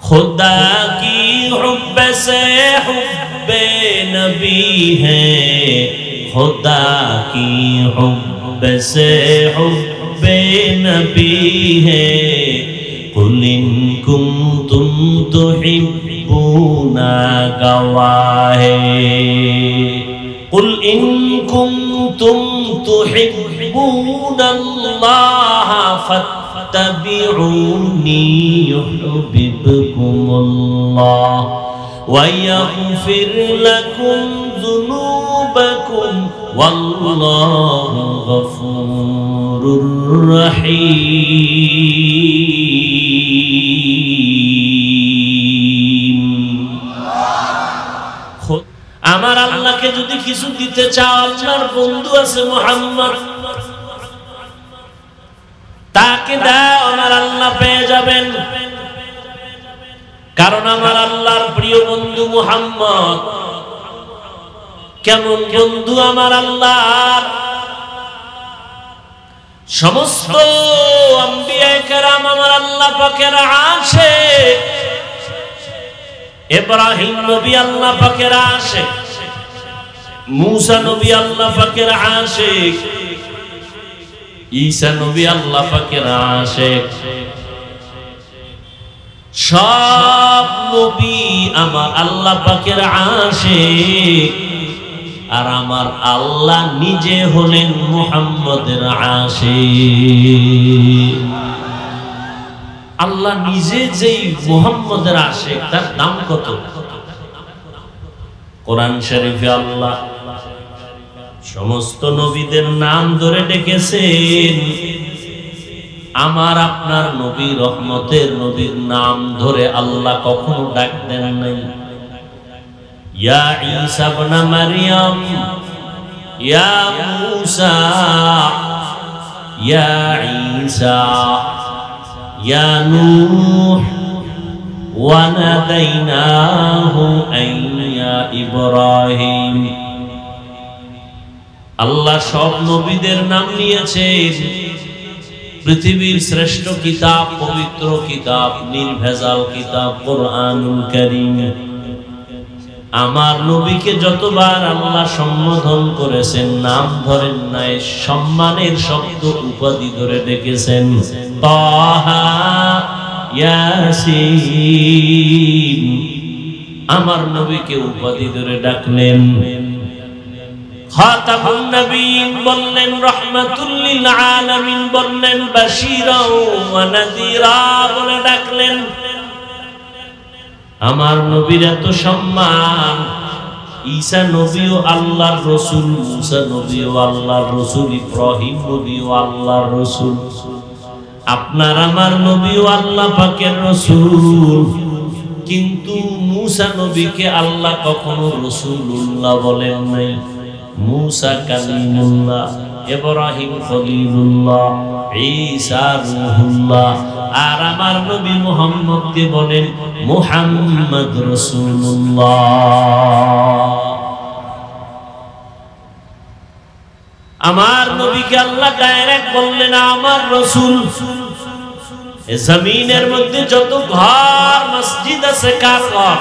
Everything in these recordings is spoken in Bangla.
खुदा की हुब्ब से हुब्बे नबी है, खुदा की हुब्ब से हुब्बे नबी है। कुल इन कुंतुम तुहिब्बूना गवाहे, कुल इन कुंतुम तुहिब्बूनल्लाह फत्तबिऊनी युहब्बिबकुमुल्लाह व यग़फिर लकुम ज़ुनूबकुम वल्लाहु गफूरुर रहीम। আমার আল্লাহকে যদি কিছু দিতে চাও, আল্লাহর বন্ধু আছে মুহাম্মদ, তাকে দাও, আমার আল্লাহ পেয়ে যাবেন। কারণ আমার আল্লাহর প্রিয় বন্ধু মুহাম্মদ। কেমন বন্ধু আমার আল্লাহর? সমস্ত আম্বিয়া কেরাম আমার আল্লাহ পাকের আশিক। ইব্রাহিম নবী আল্লাহ পাকের আশিক, মুসা নবী আল্লাহ পাকের আশিক, ঈসা নবী আল্লাহ পাকের আশিক। সব নবী আমার আল্লাহ পাকের আশিক। আর আমার আল্লাহ নিজে হলেন মুহাম্মদের আশিক। আল্লাহ নিজে যেই মুহাম্মদের আশিক, তার দাম কত? কোরআন শরীফে আল্লাহ সমস্ত নবীদের নাম ধরে ডেকেছেন। আমার আপনার নবী, রহমতের নবীর নাম ধরে আল্লাহ কখনো ডাক দেন নাই। ইয়া ঈসা ইবনে মারইয়াম, ইয়া মূসা, ইয়া ঈসা, ইয়া নূহ ওয়া নাদাইনাহু ইয়া ইব্রাহিম। আল্লাহ সব নবীদের নাম নিয়েছেন। পৃথিবীর শ্রেষ্ঠ কিতাব, পবিত্র কিতাব, নির্ভেজাল কিতাব কোরআনুল কারীম। আমার নবীকে যতবার আল্লাহ সম্বোধন করেছেন, নাম ধরেন নাই, সম্মানের শব্দ উপাধি ধরে ডেকেছেন। তাহা, ইয়াসিন, আমার নবীকে উপাধি ধরে ডাকলেন। খাতামুন নবীন বললেন, রাহমাতুল লিল আলামিন বললেন, বাশীরা ওয়া নাযীরা বলে ডাকলেন। আমার নবীর এত সম্মান। ঈসা নবীও আল্লাহর রাসূল, মুসা নবীও আল্লাহর রাসূল, ইব্রাহিম নবীও আল্লাহর রাসূল। আপনার আমার নবীও আল্লাহ পাকের রাসূল। কিন্তু মুসা নবীকে আল্লাহ কখনো রাসূলুল্লাহ বলেন নাই। মুসা কালিমুল্লাহ, ইব্রাহিম খলিলুল্লাহ, ঈসা রূহুল্লাহ। আর আমার নবী মুহাম্মদকে বলেন মুহাম্মদ রাসূলুল্লাহ। আমার নবীকে আল্লাহ ডাইরেক্ট বললেন আমার রাসূল। এই জমিনের মধ্যে যত ঘর মসজিদ আছে কার ঘর?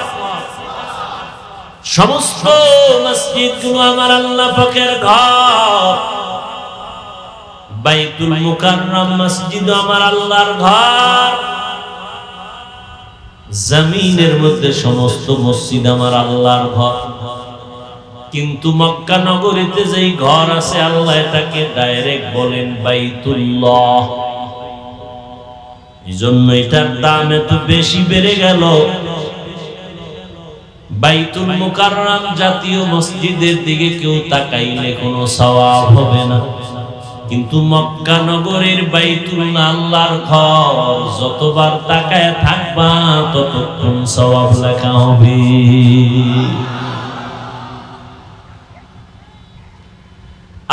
সমস্ত মসজিদগুলো আমার আল্লাহ পাকের ঘর। বাইতুল মুকাররম মসজিদ আমার আল্লাহর ঘর। জমিনের মধ্যে সমস্ত মসজিদ আমার আল্লাহর ঘর। কিন্তু মক্কা নগরীতে যেই ঘর আছে, আল্লাহ এটাকে ডাইরেক্ট বলেন বাইতুল্লাহ। এইজন্য এটার দাম এত বেশি বেড়ে গেল। বাইতুল মুকাররম জাতীয় মসজিদের দিকে কেউ তাকাইলে কোনো সওয়াব হবে না, কিন্তু মক্কা নগরীর বাইতুল্লাহ আল্লাহর ঘর, যতবার তাকায় থাকবা ততক্ষণ সওয়াব লেখা হবে।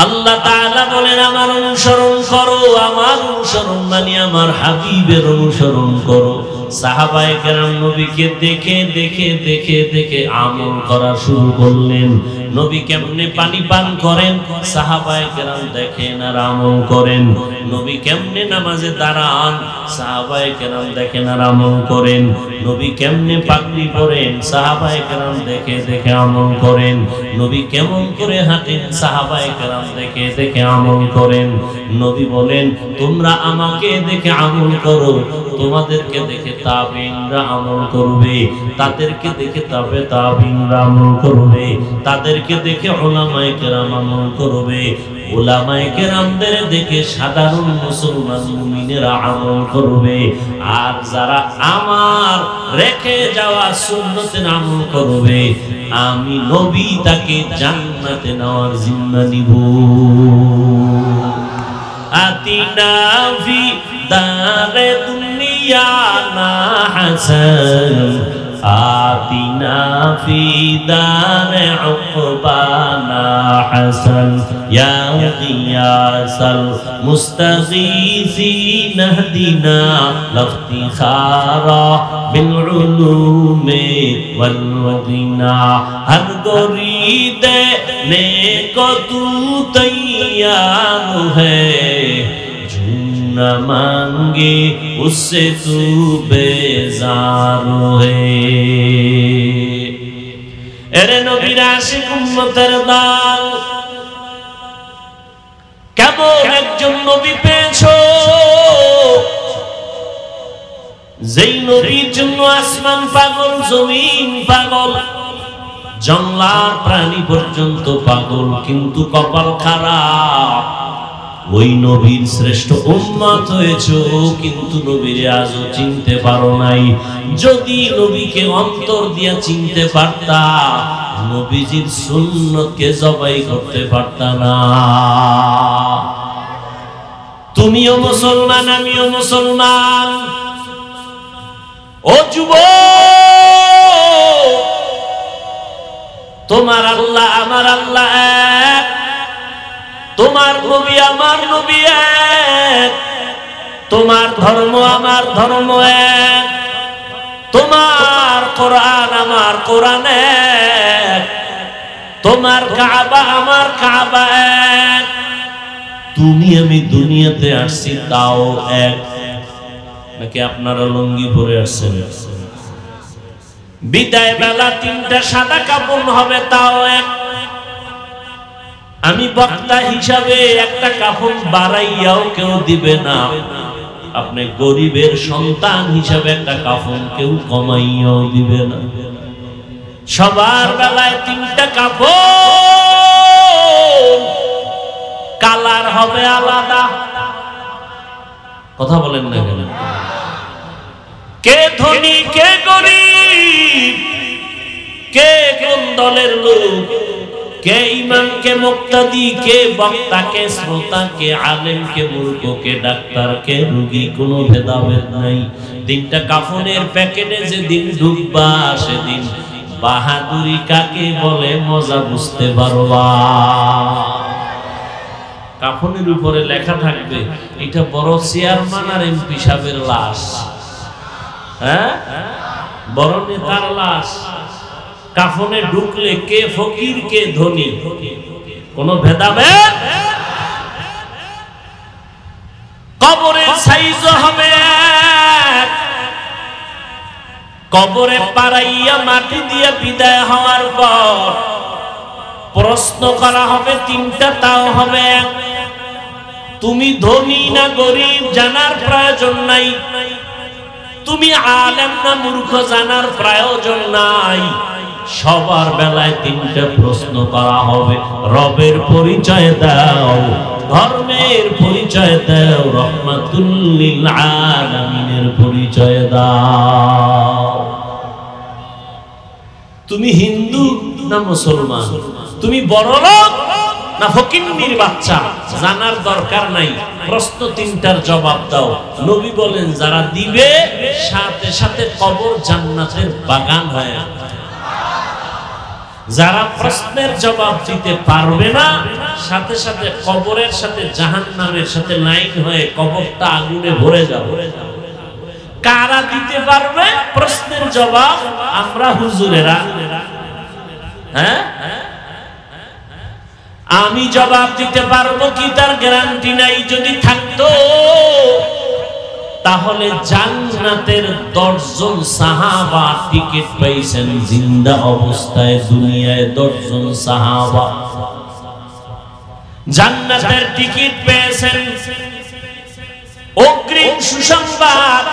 আল্লাহ তাআলা বলেন আমার অনুসরণ করো। আমার অনুসরণ মানে আমার হাবিবের অনুসরণ করো। সাহাবায়ে কেরাম নবীকে দেখে দেখে দেখে দেখে আমল করা শুরু করলেন। নবী কেমনে পানি পান করেন সাহাবায়ে কেরাম দেখেন আর আমল করেন। নবী কেমনে নামাজে দাঁড়ান সাহাবায়ে কেরাম দেখেন আর আমল করেন। নবী কেমনে পাগড়ি পরেন সাহাবায়ে কেরাম দেখে দেখে আমল করেন। নবী কেমন করে হাঁটেন সাহাবায়ে কেরাম দেখে দেখে আমল করেন। নবী বলেন তোমরা আমাকে দেখে আমল করো, তোমাদেরকে দেখে তাবিঈনরা আমল করবে, তাদেরকে দেখে তাবিঈনরা আমল করবে, তাদেরকে দেখে উলামায়ে কেরাম আমল করবে, উলামায়ে কেরামদের দেখে সাধারণ মুসলমান মুমিনেরা আমল করবে। আর যারা আমার রেখে যাওয়া সুন্নতের আমল করবে আমি নবী তাকে জান্নাতে নেওয়ার জিম্মা নিব। আতিনা ফি দারে দুনিয়া না হাসান, আতিনা ফি দারে উকবানা হাসান, ইয়া গিয়াসাল মুস্তাগীসিন ইহদিনা লাফতিখারা বিল উলুমি ওয়াল গিনা। হর গরিদে নেকো তু তৈয়ার হ্যায়, न मांगे उससे तू बेजार है। এরে নবীর আশিক উম্মতের দল, কেমন একজন নবী পেয়েছো যেই নবীর জন্য আসমান পাগল, জমিন পাগল, জঙ্গলার প্রাণী পর্যন্ত পাগল, কিন্তু কপাল খারাপ ওই নবীর শ্রেষ্ঠ উম্মত হয়েছো কিন্তু নবীর আজও চিনতে পারো নাই। যদি নবীকে অন্তর দিয়া চিনতে পারতা নবীজির সুন্নতকে জবাই করতে পারতা না। তুমিও মুসলমান আমিও মুসলমান। ও যুবক, তোমার আল্লাহ আমার আল্লাহ এক, তোমার নবী আমার নবী এক, তোমার ধর্ম আমার ধর্ম এক, তোমার কোরআন আমার কোরআন এক, তোমার কাবা আমার কাবা এক। তুমি আমি দুনিয়াতে আসছি তাও এক, নাকি আপনারা লুঙ্গি পরে আসছেন? বিদায় বেলা তিনটা সাদা কাপড় হবে তাও এক। আমি বক্তা হিসাবে একটা কাফন বাড়াইয়াও কেউ দিবে না, আপনি গরিবের সন্তান হিসাবে একটা কাফন কেউ কমাইয়াও দিবে না। সবার বেলায় তিনটা কাফন, কালার হবে আলাদা। কথা বলেন না কেন? কে ধনী কে গরিব, কে কোন দলের লোক, কে ইমাম কে মুক্তাদি, কে বক্তা কে শ্রোতা, কে আলেম কে মূর্খ, কে ডাক্তার কে রোগী, কোনো ভেদাভেদ নাই। তিনটা কাফনের প্যাকেটে যেদিন ঢুকবা সেদিন বাহাদুরি কাকে বলে মজা বুঝতে পারবা। কাফনের উপরে লেখা থাকবে এটা বড় চেয়ারম্যান আর এমপি সাহেবের লাশ, হ্যাঁ বড় নেতার লাশ। কাফনে ঢুকলে কে ফকির কে ধনী, কোনো ভেদাভেদ। কবরের সাইজ হবে এক, কবরে পাড়াইয়া মাটি দিয়ে বিদায় হওয়ার পর প্রশ্ন করা হবে তিনটা, তাও হবে এক। তুমি ধনী না গরিব জানার প্রয়োজন নাই, তুমি আলেম না মূর্খ জানার প্রয়োজন নাই। সবার বেলায় তিনটা প্রশ্ন করা হবে। রবের পরিচয় দাও, ধর্মের পরিচয় দাও, রহমাতুল লিল আলামিনের পরিচয় দাও। তুমি হিন্দু না মুসলমান, তুমি বড়লোক না ফকিন্নির বাচ্চা জানার দরকার নাই, প্রশ্ন তিনটার জবাব দাও। নবী বলেন যারা দিবে সাথে সাথে কবর জান্নাতের বাগান হয়। যারা প্রশ্নের জবাব দিতে পারবে না সাথে সাথে কবরের সাথে জাহান্নামের সাথে লাইন হয়ে কবরটা আগুনে ভরে যাবে। কারা দিতে পারবে প্রশ্নের জবাব? আমরা হুজুরেরা। হ্যাঁ আমি জবাব দিতে পারবো কি তার গ্যারান্টি নাই। যদি থাকতো তাহলে জান্নাতের 10 জন সাহাবা টিকিট পাইছেন জিন্দা অবস্থায়। দুনিয়ায় 10 জন সাহাবা জান্নাতের টিকিট পেয়েছেন। অগ্রিম সুসংবাদ,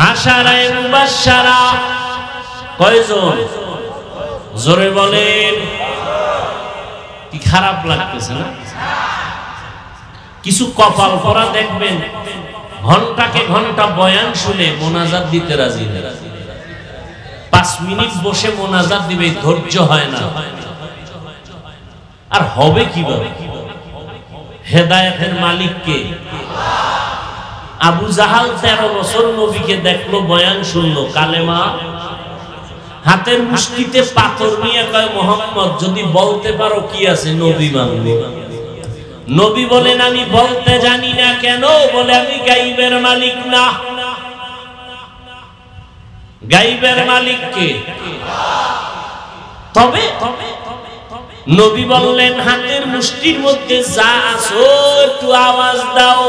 আশারায়ে মুবাশশারা কয়জন? জোরে বলেন। কি খারাপ লাগতেছে না? কিছু কপাল পরা দেখবেন ঘন্টাকে ঘন্টা বয়ান শুনে মোনাজাত দিতে রাজি না। 5 মিনিট বসে মোনাজাত দিবে, ধৈর্য হয় না। আর হবে কিভাবে? হেদায়েতের মালিক কে? আবু জাহাল 13 বছর নবীকে দেখলো, বয়ান শুনলো, কালেমা হাতের মুষ্টিতে পাথর নিয়ে কয়, মুহাম্মদ যদি বলতে পারো কি আছে নবী মানবে। নবী বলেন আমি বলতে জানি না। কেন? বলে আমি গাইবের মালিক না। গাইবের মালিক কে? তবে নবী বললেন হাতের মুষ্টির মধ্যে যা আছো একটু আওয়াজ দাও।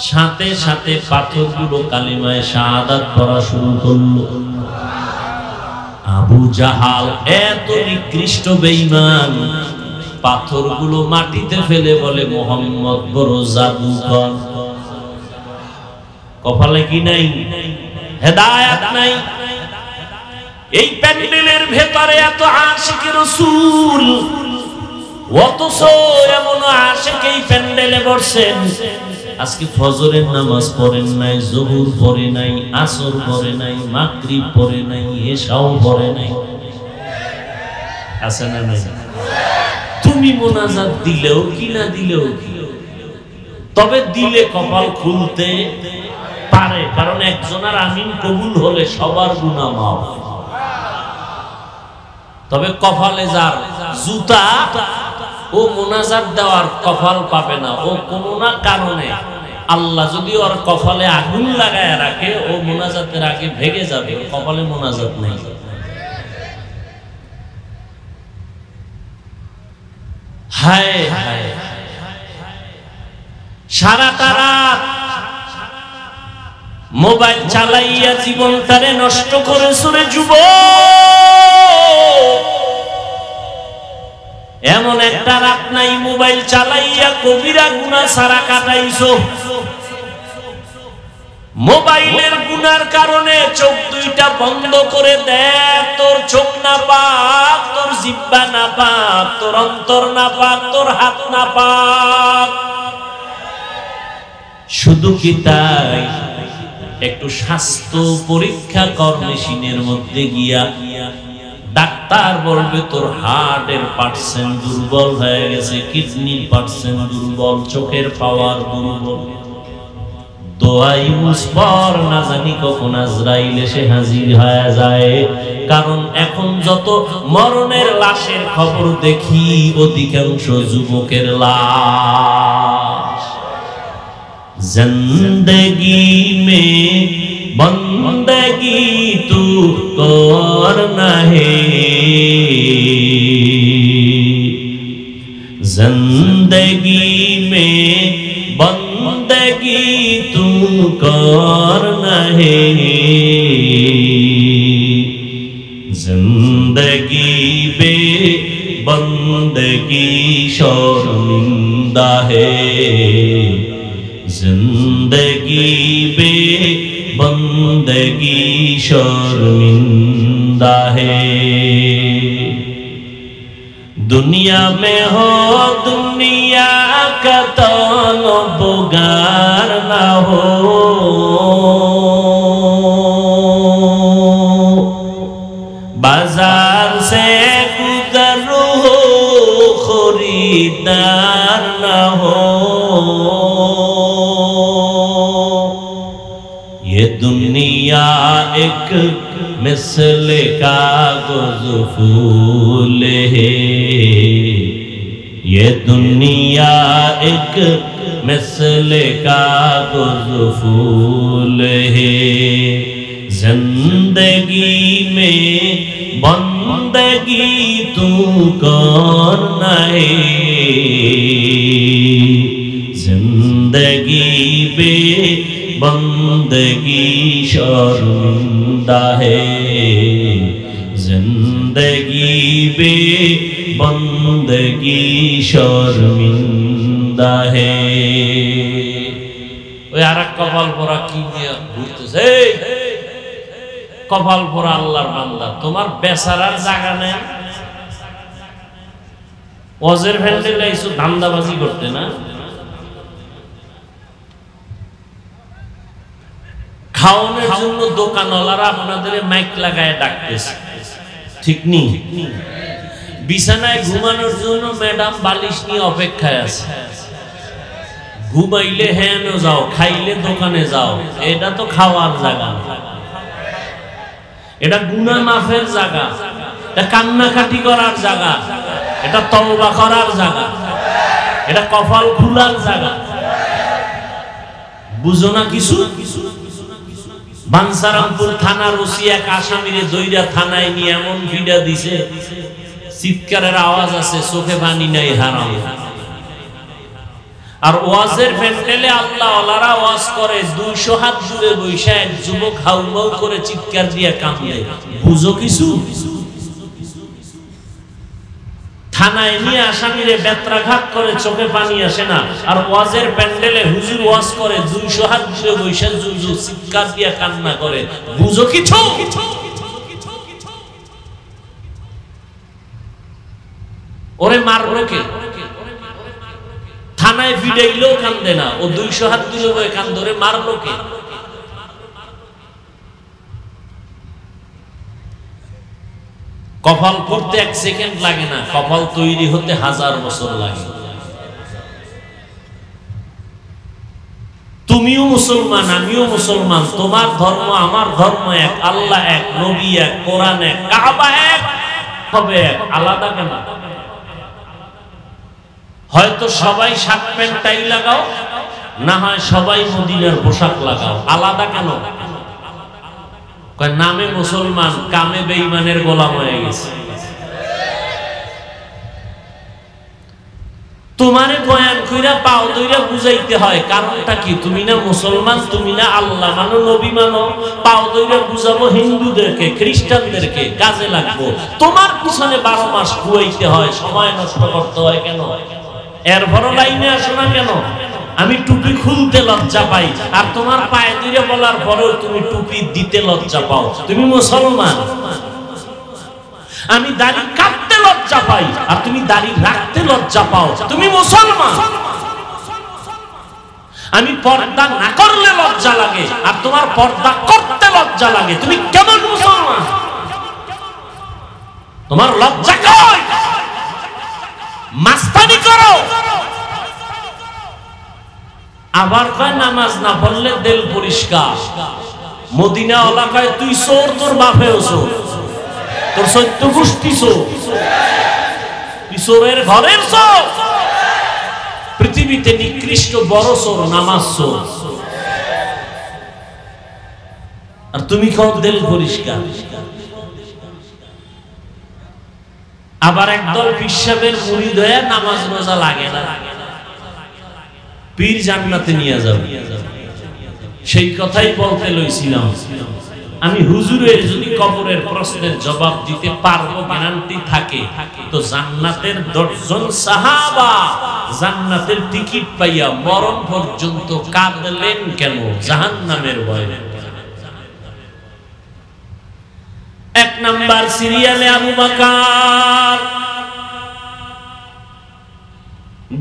সাথে সাথে পাথরগুলো কালিমায়ে শাহাদাত পড়া শুরু করলো। আবু জাহাল এত নিকৃষ্ট বেঈমান, পাথরগুলো মাটিতে ফেলে বলে মুহাম্মদ বড় জাদুকর। কপালে কি নাই? হেদায়েত নাই। এই প্যান্ডেলের ভেতরে এত আশিকে রাসূল, অথচ এমন আশিক এই প্যান্ডেলে বসেন। আজকে ফজরের নামাজ পড়েন নাই, যোহর পড়ে নাই, আসর পড়ে নাই, মাগরিব পড়ে নাই, এশাও পড়ে নাই। আছে না নাই? তুমি মোনাজাত দিলেও কি না দিলেও কি, তবে দিলে কপাল খুলতে পারে। কারণ একজনের আমিন কবুল হলে সবার গুনাহ মাফ। তবে কপালে যার জুতা, ও মোনাজাত দেওয়ার কপাল পাবে না। ও কোনো না কারণে আল্লাহ যদি ওর কপালে আগুন লাগায় রাখে, ও মোনাজাতের আগে ভেঙে যাবে। কপালে মোনাজাত নেই। হায় হায়, সারাটা রাত মোবাইল চালাইয়া জীবনটারে নষ্ট করে সুরে যুবক। এমন একটা রাত নাই মোবাইল চালাইয়া কবিরা গুনাহ সারা কাটাইছো। মোবাইলের গুনার কারণে চোখ দুইটা বন্ধ করে দেখ, তোর চোখ না পাক, তোর জিহ্বা না পাক, তোর অন্তর না পাক, তোর হাত না পাক। শুধু কি তাই? একটু স্বাস্থ্য পরীক্ষা কর মেশিনের মধ্যে গিয়া। ডাক্তার বলবে তোর হার্টের পার্সেন্ট দুর্বল হয়ে গেছে, কিডনির পার্সেন্ট দুর্বল, চোখের পাওয়ার দুর্বল। দোয়াই মুসপর, না জানি কখন আজরাইল এসে হাজির হয়ে যায়। কারণ এখন যত মরণের লাশের খবর দেখি, অধিকাংশ যুবকের লাশ। জিন্দেগি মে বন্দগি তু করনা হে, जिंदगी में बंदगी तू करना है, जिंदगी बे बंदगी शर्मिंदा है, जिंदगी बे बंदगी शर्मिंदा है। दुनिया में हो दुनिया का तलबगार ना हो, बाजार से गुजरो हो खरीदार ना हो। ये दुनिया एक मिसले कागज फूल है, ये दुनिया एक मिसले कागज फूल है, जिंदगी में बंदगी तू करना है, जिंदगी बे बंदगी शर्मिंदा है, जिंदगी बे बंदगी शर्मिंदा है। ওই আরেক কপাল পরা কি নিয়ে ঘুরতেছে, কপাল পরা আল্লাহর বান্দা, তোমার বেচারার জায়গা নেই। ওয়াজের ফ্যান্ডেল আইছো ধান্দাবাজি করতে না, খাওয়ানোর জন্য দোকানওয়ালারা আপনাদের মাইক লাগায় ডাকতেছে, ঠিক নেই? বিছানায় ঘুমানোর জন্য ম্যাডাম বালিশ নিয়ে অপেক্ষায় আছে, ঘুমাইলে হ্যাঁ যাও, খাইলে দোকানে যাও। এটা তো খাওয়ার জায়গা, এটা গুনাহ মাফের জায়গা, এটা কান্নাকাটি করার জায়গা, এটা তওবা করার জায়গা, এটা কপাল খোলার জায়গা। বুঝো না কিছু? বানসারামপুর থানার ওসি এক আসামিরে দইরা থানায় নিয়ে এমন ভিড়া দিছে, চিৎকারের আওয়াজ আছে, চোখে পানি নাই, হারাম। আর ওয়াজের প্যান্ডেলে আল্লাহ ওয়ালারা ওয়াজ করে, 200 হাত দূরে বৈশা এক যুবক হাউমাউ করে চিৎকার দিয়ে কাঁদে। বুঝো কিছু? থানায় নিয়ে আসামিরে বেত্রাঘাত করে, চোখে পানি আসে না। আর ওয়াজের প্যান্ডেলে হুজুর ওয়াজ করে, 200 হাত দূরে বৈশা যুবক চিৎকার দিয়ে কান্না করে। বুঝো কিছু? ওরে মারলো কে? থানায় ভিড়াইলেও কান্দে না, ও 200 হাত দূরে বয়ে কান ধরে মারলো কে? কপাল করতে 1 সেকেন্ড লাগে না, কপাল তৈরি হতে 1000 বছর লাগে। তুমিও মুসলমান, আমিও মুসলমান, তোমার ধর্ম আমার ধর্ম এক, আল্লাহ এক, নবী এক, কোরআন এক, কাবা এক, হবে এক, আলাদা কেন? হয়তো সবাই শার্ট প্যান্ট টাই লাগাও, না হয় সবাই মদিনার পোশাক লাগাও, আলাদা কেন? নামে মুসলমান, কামে বেঈমানের গোলাম হয়ে গেছে। তোমারে বয়ান কইরা পাও দইরা বুঝাইতে হয়, কারণটা কি? তুমি না মুসলমান, তুমি না আল্লাহ মানো, নবী মানো, পাও দইরা বুঝাবো হিন্দুদেরকে, খ্রিস্টানদেরকে, কাজে লাগবো। তোমার পিছনে 12 মাস খুয়াইতে হয়, সময় নষ্ট করতে হয় কেন? এরপরও লাইনে আসো না কেন? আমি টুপি খুলতে লজ্জা পাই, আর তোমার পায়ে ধরে বলার পরেও তুমি টুপি দিতে লজ্জা পাও। তুমি মুসলমান। আমি দাড়ি কাটতে লজ্জা পাই, আর তুমি দাড়ি রাখতে লজ্জা পাও। তুমি মুসলমান। আমি পর্দা না করলে লজ্জা লাগে, আর তোমার পর্দা করতে লজ্জা লাগে। তুমি কেমন মুসলমান? তোমার লজ্জা কই? মাস্তানি করো। আবার কয় নামাজ না পড়লে দিল পরিষ্কার। মদিনা ওয়ালা কয় তুই চোর, তোর বাপেও চোর, তোর সত্য গোষ্ঠী চোর, তুই চোরের ঘরের চোর। পৃথিবীতে নিকৃষ্ট বড় চোর নামাজ চোর, আর তুমি কও দিল পরিষ্কার। আবার একদল পিসাবের মুরিদ হয়ে নামাজ রোজা লাগে না, পীর জান্নাতে নিয়ে যাবে। সেই কথাই বলতে লইছিলাম, আমি হুজুরের যদি কবরের প্রশ্নের জবাব দিতে পারবো, গ্যারান্টি থাকে, তো জান্নাতের 10 জন সাহাবা জান্নাতের টিকিট পাইয়া মরণ পর্যন্ত কাঁদলেন কেন? জাহান্নামের ভয়ে। 1 নাম্বার সিরিয়ালে আবু বকর,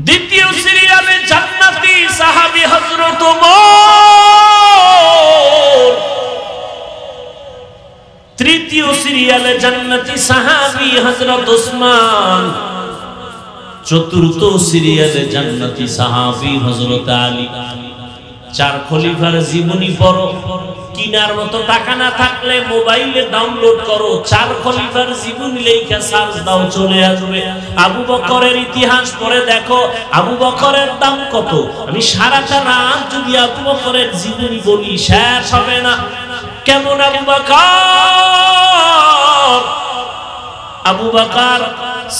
দ্বিতীয় সিরিয়ালে জান্নাতি সাহাবী হযরত ওমর, তৃতীয় সিরিয়ালে জান্নাতি সাহাবী হযরত ওসমান, চতুর্থ সিরিয়ালে জান্নাতি সাহাবী হযরত আলী। 4 খলিফার জীবনী পড়ো, কিনার মতো টাকা না থাকলে মোবাইলে ডাউনলোড করো, 4 খলিফার জীবনী লেখা সার্চ দাও, চলে আসবে। আবু বকরের ইতিহাস পড়ে দেখো, আবু বকরের দাম কত। আমি সারাটা রাত যদি আবু বকরের জীবনী বলি শেষ হবে না। কেমন আবু বকর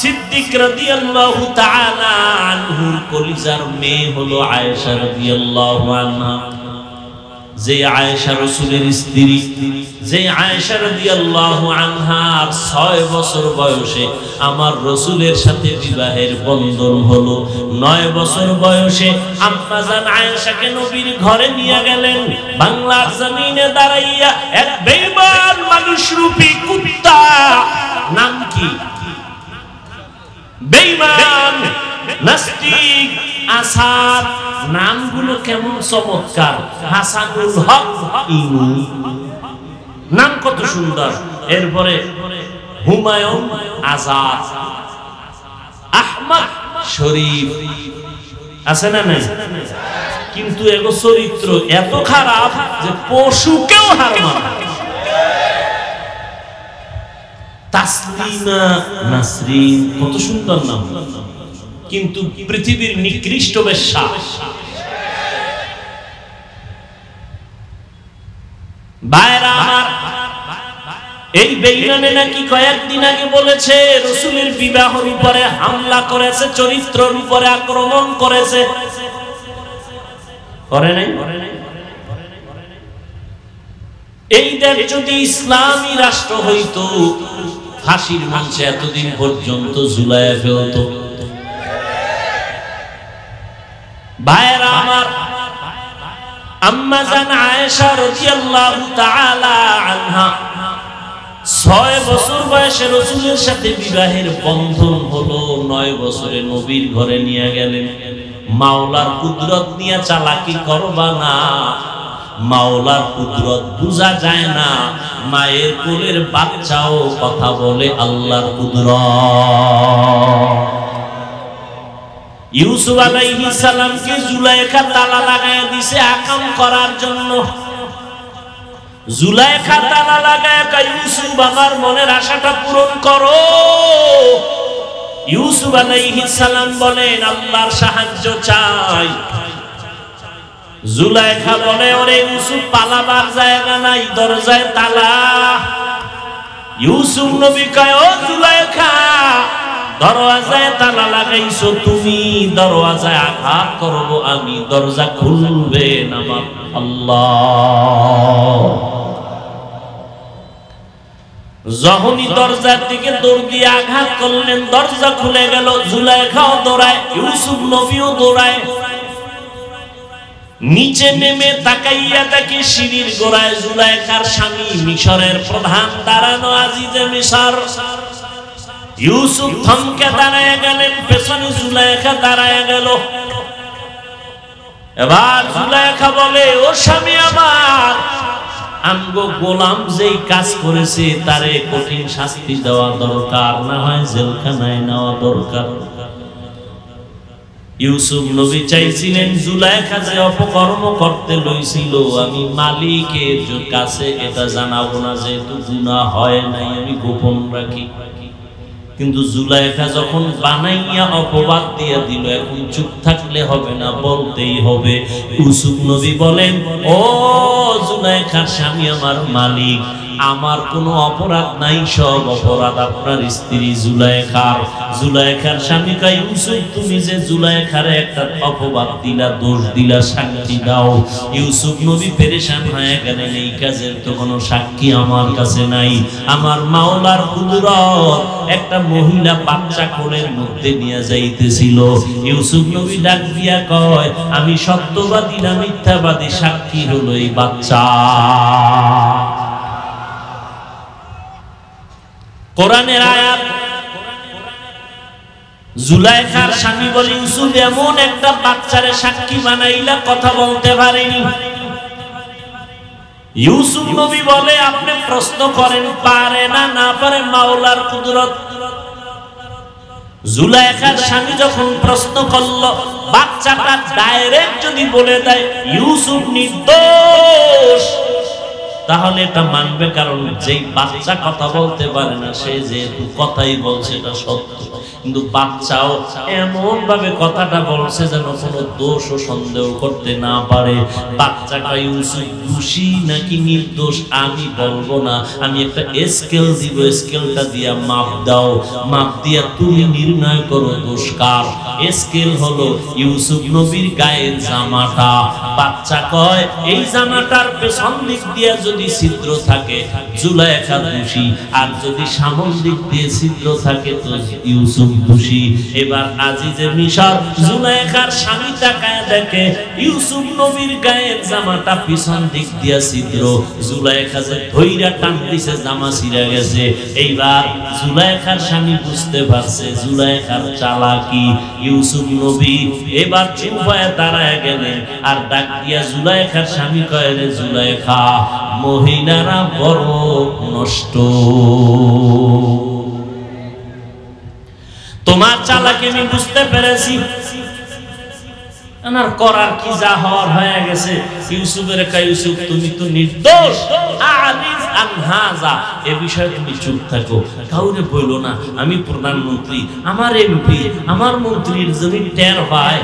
সিদ্দিক রাদিয়াল্লাহু তাআলা আনহুর কলিজার মেয়ে হলো আয়েশা রাদিয়াল্লাহু আনহা। যে আয়েশা রাসূলের স্ত্রী, যে আয়েশা রাদিয়াল্লাহু আনহার 6 বছর বয়সে আমার রাসূলের সাথে বিবাহের বন্ধন হলো। 9 বছর বয়সে আম্মা জান আয়েশাকে নবীর ঘরে নিয়ে গেলেন। বাংলার জমিনে দাঁড়াইয়া এক বেঈমান মানুষরূপী কুত্তা, নাম কি? বেঈমান, নাস্তিক, আসাদ, নামগুলো কেমন চমৎকার। হাসানুল হক ইনু, নাম কত সুন্দর। এরপরে হুমায়ুন আজাদ, আহমদ শরীফ, আছে না নাই? কিন্তু এগো চরিত্র এত খারাপ যে পশুকেও হার মানায়। তাসলিমা নাসরিন, কত সুন্দর নাম, কিন্তু পৃথিবীর নিকৃষ্ট বেশ্যা। ভাইরা আমার, এই বেঈমানে নাকি কয়েকদিন আগে বলেছে রাসূলের বিবাহের উপরে হামলা করেছে, চরিত্রের উপরে আক্রমণ করেছে। করে নাই? এই দেশ যদি ইসলামী রাষ্ট্র হইতো, ফাঁসির মঞ্চে এতদিন পর্যন্ত ঝুলাইয়া ফেলতো। ভাইরা আমার, আম্মা জান আয়েশা রাদিয়াল্লাহু তাআলা আনহা 6 বছর বয়সে রাসূলের সাথে বিবাহের বন্ধন হলো। 9 বছরে নবীর ঘরে নিয়ে গেলেন। মাওলার কুদরত নিয়ে চালাকি করবা না, মাওলার কুদরত বুঝা যায় না। মায়ের কোলের বাচ্চাও কথা বলে আল্লাহর কুদরত। ইউসুফ আলাইহিস সালামকে জুলাইখা তালা লাগায় দিছে আকাম করার জন্য। জুলাইখা তালা লাগায় কয়, ইউসুফ আমার মনের আশাটা পূরণ করো। ইউসুফ আলাইহিস সালাম বলেন, আল্লাহর সাহায্য চাই। জুলাইখা বলে, ওরে ইউসুফ, পালাবার জায়গা নাই, দরজায় তালা। ইউসুফ নবী কয়, ও জুলাইখা, দরওয়াজায় তালা লাগাইছো তুমি, দরওয়াজায় আঘাত করব আমি, দরজা খুলবে না আমার আল্লাহ। যখনই দরজার দিকে দৌড় দিয়ে আঘাত করলেন, দরজা খুলে গেল। জুলাইখাও দৌড়ায়, ইউসুফ নবীও দৌড়ায়। নিচে নেমে তাকাইয়া দেখে সিঁড়ির গোড়ায় জুলাইখার স্বামী মিশরের প্রধান দাঁড়ানো, আজিজে মিশর। ইউসুফ থমকে দাঁড়ায় গেলেন, পেছনে জুলাইখা দাঁড়ায় গেল। এবার জুলাইখা বলে, ও স্বামী আমার, আমগো গোলাম যেই কাজ করেছে তারে কঠিন শাস্তি দেওয়া দরকার, না হয় জেলখানায় নেওয়া দরকার। ইউসুফ নবী চাইছিলেন জুলাইখা যে অপকর্ম করতে লইছিল, আমি মালিকের কাছে এটা জানাবো না, যেহেতু গুনাহ হয় নাই আমি গোপন রাখি। কিন্তু জুলাইখা যখন বানাইয়া অপবাদ দিয়ে দিল, এখন চুপ থাকলে হবে না, বলতেই হবে। ইউসুফ নবী বলেন, ও জুলাইখার স্বামী আমার মালিক, আমার কোনো অপরাধ নাই, সব অপরাধ আপনার স্ত্রী জুলাইখার। জুলাইখার স্বামী কয়, ইউসুফ তুমি যে জুলাইখারে একটা অপবাদ দিলা, দোষ দিলা, সাক্ষী দাও। ইউসুফ নবী পেরেশান হয়ে গেলেন, এই কাজের তো কোনো সাক্ষী আমার কাছে নাই। আমার মাওলার কুদরত একটা মহিলা বাচ্চা কোলের মধ্যে নিয়ে যাইতেছিল। ইউসুফ নবী ডাক দিয়া কয়, আমি সত্যবাদী না মিথ্যাবাদী, সাক্ষী হলো এই বাচ্চা। কোরআনের আয়াত। জুলাইখার স্বামী বলে, ইউসুফ এমন একটা বাচ্চারে সাক্ষী বানাইলা, কথা বলতে পারেনি। ইউসুফ নবী বলে, আপনি প্রশ্ন করেন, পারে না, না পারে মাওলার কুদরত। জুলাইখার স্বামী যখন প্রশ্ন করলো, বাচ্চাটা ডাইরেক্ট যদি বলে দেয় ইউসুফ নির্দোষ, তাহলে এটা মানবে, কারণ যেই বাচ্চা কথা বলতে পারে না সে যেহেতু কথাই বলছে এটা সত্য। কিন্তু বাচ্চাও এমন ভাবে কথাটা বলছে যেন কোনো দোষ ও সন্দেহ করতে না পারে। বাচ্চাটা ইউসুফ দোষী নাকি নির্দোষ আমি বলবো না, আমি একটা স্কেল দিব, স্কেলটা দিয়া মাপ দাও, মাপ দিয়া তুমি নির্ণয় করো দোষ কার। স্কেল হলো ইউসুফ নবীর গায়ের জামাটা। বাচ্চা কয় এই জামাটার পেছন দিক দিয়া যদি ছিদ্র থাকে জুলাইখা দোষী, আর যদি সামন দিক দিয়ে ছিদ্র থাকে তো ইউসুফ দোষী। এবার আজিজে মিশর জুলাইখার স্বামী তাকায় দেখে ইউসুফ নবীর গায়ের জামাটা পিছন দিক দিয়া ছিদ্র, জুলাইখা যে ধইরা টান দিছে জামা ছিঁড়ে গেছে। এইবার জুলাইখার স্বামী বুঝতে পারছে জুলাইখার চালাকি। ইউসুফ নবী এবার চুপ হয়ে দাঁড়ায় গেলেন আর ডাক দিয়া জুলাইখার স্বামী কয় রে জুলাইখা, মহিলারা বড় নষ্ট, তোমার চালাকি আমি বুঝতে পেরেছি, আর করার কি যা হওয়ার হয়ে গেছে। ইউসুফের কা ইউসুফ তুমি তো নির্দোষ, আলিজ আনহাজা এ বিষয়ে তুমি চুপ থাকো, কাউরে বইলো না। আমি প্রধানমন্ত্রী, আমার এমপি, আমার মন্ত্রীর জমি টের হয়,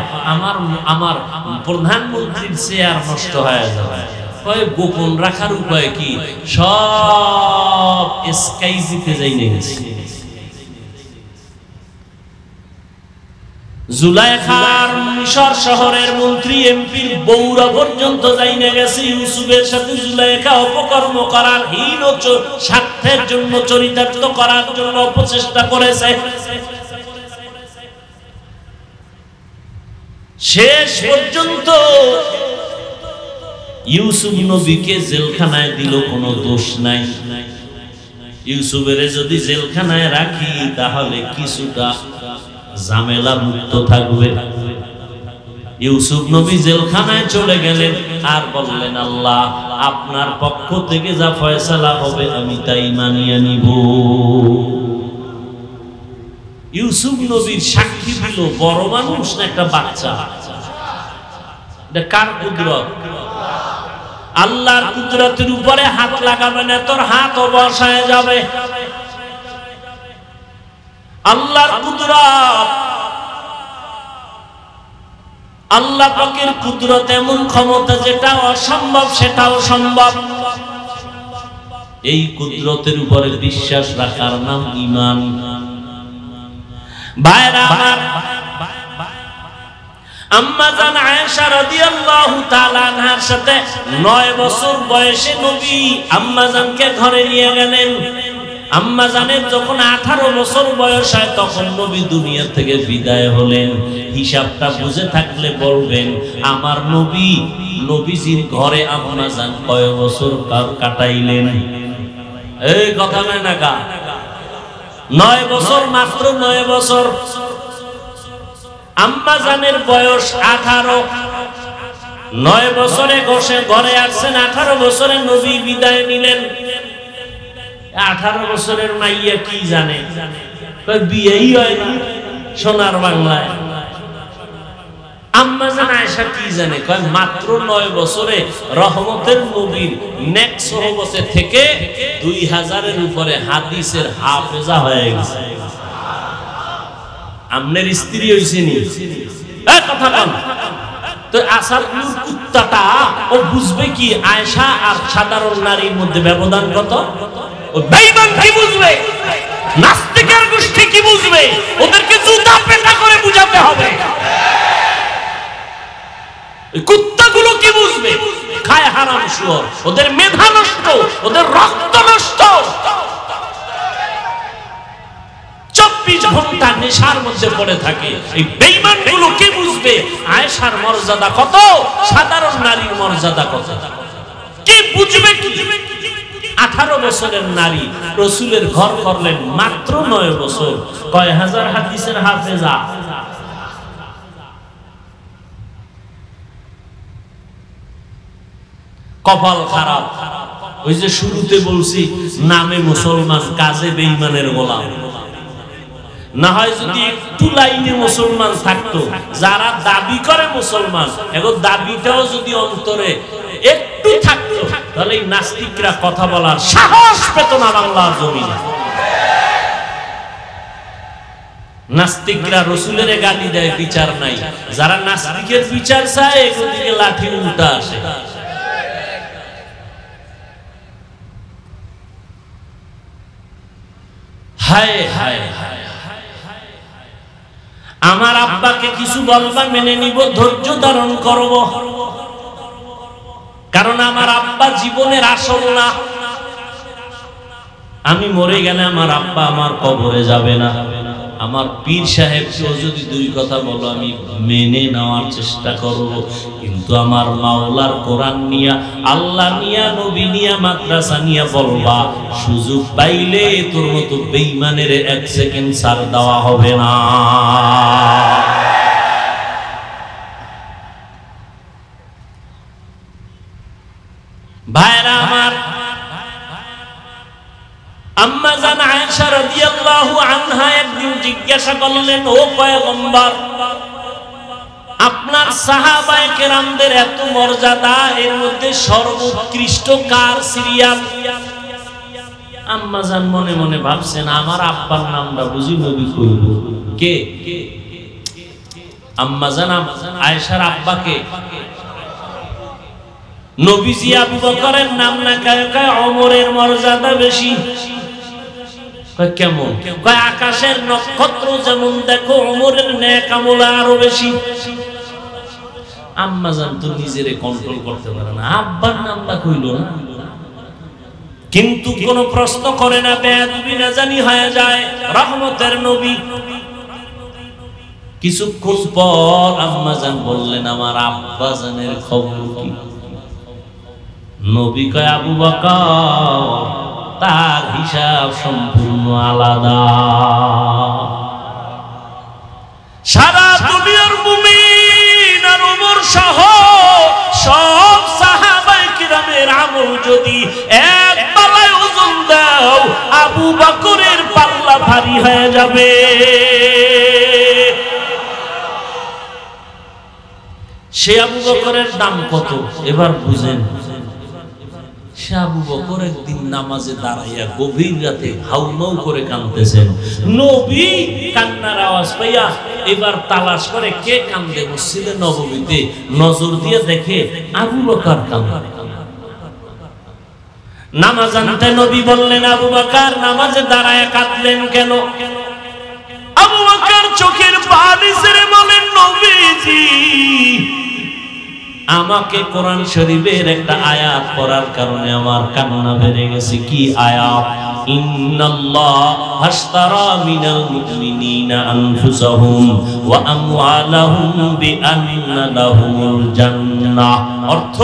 আমার প্রধানমন্ত্রীর চেয়ার নষ্ট হয়ে যাবে। কয় গোপন রাখার উপায় কি? সব এসকাইজিতে যাই গেছে। জুলাইখার মিশর শহরের মন্ত্রী এমপির বউরা পর্যন্ত যাইনে গেছে ইউসুফের সাথে জুলাইখা অপকর্ম করার, হীন স্বার্থের জন্য, চরিতার্থ করার জন্য অপচেষ্টা করেছে। শেষ পর্যন্ত ইউসুফ নবীকে জেলখানায় দিল, কোনো দোষ নাই। ইউসুফের যদি জেলখানায় রাখি তাহলে কিছুটা ঝামেলা মুক্ত থাকবে। ইউসুফ নবী জেলখানায় চলে গেলেন আর বললেন আল্লাহ আপনার পক্ষ থেকে যা ফয়সালা হবে আমি তাই মানিয়ে নিব। ইউসুফ নবীর সাক্ষী দিল বড় মানুষ না একটা বাচ্চা? এটা কার কুদরত? আল্লাহর কুদরতের উপরে হাত লাগাবে না, তোর হাত অবসায় যাবে। আল্লাহর কুদরত, আল্লাহ পাকের কুদরত এমন ক্ষমতা যেটা অসম্ভব সেটাও সম্ভব। এই কুদরতের উপরে বিশ্বাস রাখার নাম ঈমান। ভাইরা আমার, আম্মা জান আয়েশা রাদিয়াল্লাহু তাআলা আনহার সাথে 9 বছর বয়সে নবী আম্মা জানকে ঘরে নিয়ে গেলেন। আম্মা জানের যখন 18 বছর বয়স হয় তখন নবী দুনিয়া থেকে বিদায় হলেন। হিসাবটা বুঝে থাকলে বলবেন আমার নবী, নবীজির ঘরে আম্মা জান কয় বছর কাটাইলেন? এই কথা নয় না কা? 9 বছর, মাত্র 9 বছর। আম্মা জানের বয়স 18। 9 বছরে ঘরে আসছেন, 18 বছরে নবী বিদায় নিলেন। 18 বছরের মাইয়া কি জানে? বিয়েই হয় না সোনার বাংলায়। আম্মা জান আয়েশা কি জানে? কয় মাত্র 9 বছরে রহমতের নবীর নেক সোহবতে থেকে 2000-এর উপরে হাদিসের হাফেজা হয়ে গেছে। আমনের স্ত্রী হইছে নি? কথা বল তো। আসার কুত্তাটা ও বুঝবে কি আয়েশা আর সাধারণ নারীর মধ্যে ব্যবধান কত? ও বেঈমান কি বুঝবে? নাস্তিকের গোষ্ঠী কি বুঝবে? ওদেরকে জুতা পেটা করে বুঝাতে হবে। কুত্তাগুলো কি বুঝবে? খায় হারাম শুয়োর, ওদের মেধা নষ্ট, ওদের রক্ত নষ্ট। 24 ঘন্টা নেশার মধ্যে পড়ে থাকে। এই বেঈমানগুলো কি বুঝবে আয়েশার মর্যাদা কত, সাধারণ নারীর মর্যাদা কত? কি বুঝবে? 18 বছরের নারী রাসূলের ঘর করলেন মাত্র 9 বছর। কয় হাজার হাদিসের হাফেজা। কপাল খারাপ। ওই যে শুরুতে বলছি নামে মুসলমান কাজে বেঈমানের গোলাম। না হয় যদি একটু লাইনে মুসলমান থাকতো, যারা দাবি করে মুসলমান এখন দাবিটাও যদি অন্তরে একটু থাকতো তাহলে এই নাস্তিকরা কথা বলার সাহস পেত না বাংলার জমিনে। নাস্তিকরা রাসূলের গালি দেয়, বিচার নাই। যারা নাস্তিকের বিচার চায় এদিকে লাঠি উল্টা আসে। হায় হায় হায়, আমার আব্বাকে কিছু বলবা মেনে নিব, ধৈর্য ধারণ করব, কারণ আমার আব্বা জীবনের আসল না। আমি মরে গেলে আমার আব্বা আমার কবরে যাবে না। আমার পীর সাহেব কেউ যদি দুই কথা বলো আমি মেনে নেওয়ার চেষ্টা করব, কিন্তু আমার মাওলার কোরআন নিয়া, আল্লাহ নিয়া, নবী নিয়া, মাদ্রাসা নিয়া বলবা, সুযোগ পাইলে তোর মতো বেঈমানের এক সেকেন্ড ছাড় দেওয়া হবে না। ভাইরা আমার, আম্মা জান আয়েশা রাদিয়াল্লাহু আনহা একদিন জিজ্ঞাসা করলেন, ও পয়গম্বর, আপনার সাহাবায়ে কেরামদের এত মর্যাদা, এর মধ্যে সর্বোৎকৃষ্ট কার সিরিয়াল? আম্মা জান মনে মনে ভাবছেন, আমার আব্বার নামটা বুঝি নবী কইব কে? আম্মা জান আয়েশার আব্বাকে নবীজি আবু বকরের নাম না কয় ওমরের মর্যাদা বেশি। কয় কেমন? কয় আকাশের নক্ষত্র যেমন দেখো, ওমরের নেক আমল আরো বেশি। আম্মা জান তো নিজেরে কন্ট্রোল করতে পারে না, আব্বার নামটা কইল না, কিন্তু কোন প্রশ্ন করে না, বেয়াদবি না জানি হয়ে যায়। রহমতের নবী। কিছুক্ষণ পর আম্মা জান বললেন, আমার আব্বা জানের খবর কি? নবী কয়, আবু বকর, তার হিসাব সম্পূর্ণ আলাদা। সারা দুনিয়ার মুমিন আর ওমর সহ সব সাহাবায়ে কিরামের আমল যদি এক পাল্লায় ওজন দাও, আবু বকরের পাল্লা ভারী হয়ে যাবে। সে আবু বকরের দাম কত এবার বুঝেন। সে আবু বকর একদিন নামাজে দাঁড়াইয়া গভীর রাতে হাউমাউ করে কাঁদতেছেন। নবী কান্নার আওয়াজ পাইয়া এবার তালাশ করে কে কান্দে মসজিদে নববীতে, নজর দিয়ে দেখে আবু বকর কান্দে। নামাজ আনতে নবী বললেন, আবু বকর নামাজে দাঁড়ায় কাঁদলেন কেন? আবু বকর চোখের পানি ছেড়ে বলেন, নবীজি আমাকে কোরআন শরীফের একটা আয়াত পড়ার কারণে আমার কান্না বেড়ে গেছে। কি আয়াত? ইন্নাল্লাহ হাশতারা মিনাল মুমিনিনা আনফুসাহুম ওয়া আমওয়ালাহুম বিআন্না লাহুমুল জান্নাহ। অর্থ,